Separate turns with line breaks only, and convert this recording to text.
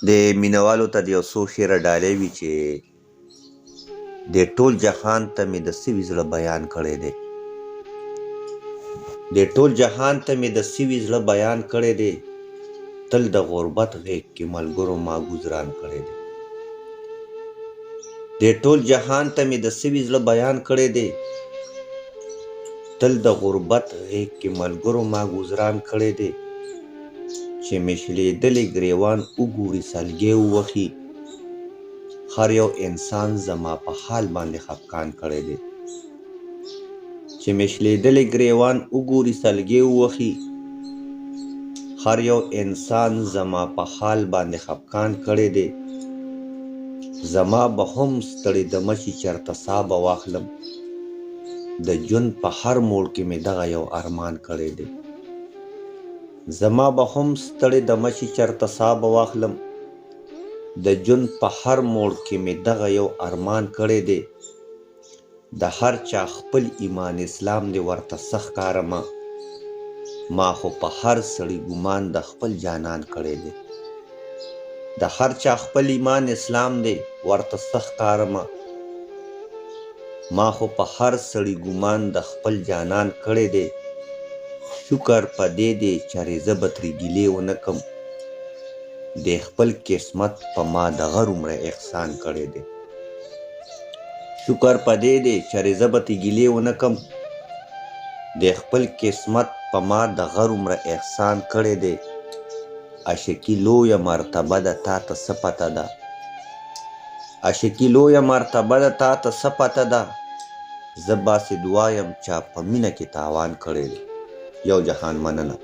د مینوالو ته د یو څو شعره ډالۍ وي چې د ټول جهان ته مې د سوي زړه بیان کړی دی. د ټول جهان ته مې د سوي زړه بیان کړی دی، تل د غربت غېږ کې ملګرو ما ګزران کړی دی. د ټول جهان ته مې د سوي زړه بیان کړی دی، تل د غربت غېږ کې ملګرو ما ګزران کړی دی. چې مې شلېدلی ګریوان وګوري سلګۍ ووهي، هر یو انسان زما په حال باندې خفقان کړی دی. چې مې شلېدلی ګریوان وګوري سلګۍ ووهي، هر یو انسان زما په حال باندې خفقان کړی دی. زما به هم ستړی دمه شي چېرته ساه به واخلم، د ژوند په هر موړ کې مې دغه یو ارمان کړی دی. زما به هم ستړی دمه شي چېرته ساه به واخلم، د ژوند په هر موړ کې مې دغه یو ارمان کړی دی. د هر چا خپل ایمان اسلام دی ورته څه ښکارمه، ما خو په هر سړي ګمان د خپل جانان کړی دی. د هر چا خپل ایمان اسلام دی ورته څه ښکارمه، ما خو په هر سړي ګمان د خپل جانان کړی دی. شکر په دې دی چرې زه به ترې ګیلې ونه کم، د خپل قسمت په ما د غر عمره احسان کړی دی. شکر په دې دی چرې زه به ترې ګیلې ونه کم، د خپل قسمت په ما د غر عمره احسان کړی دی. عاشقي لویه مرتبه ده تا ته څه پته ده، عاشقي لویه مرتبه ده تا ته څه پته ده، زه باسې دعا یم چا په مینه کې تاوان کړی دی. یو جهان مننه.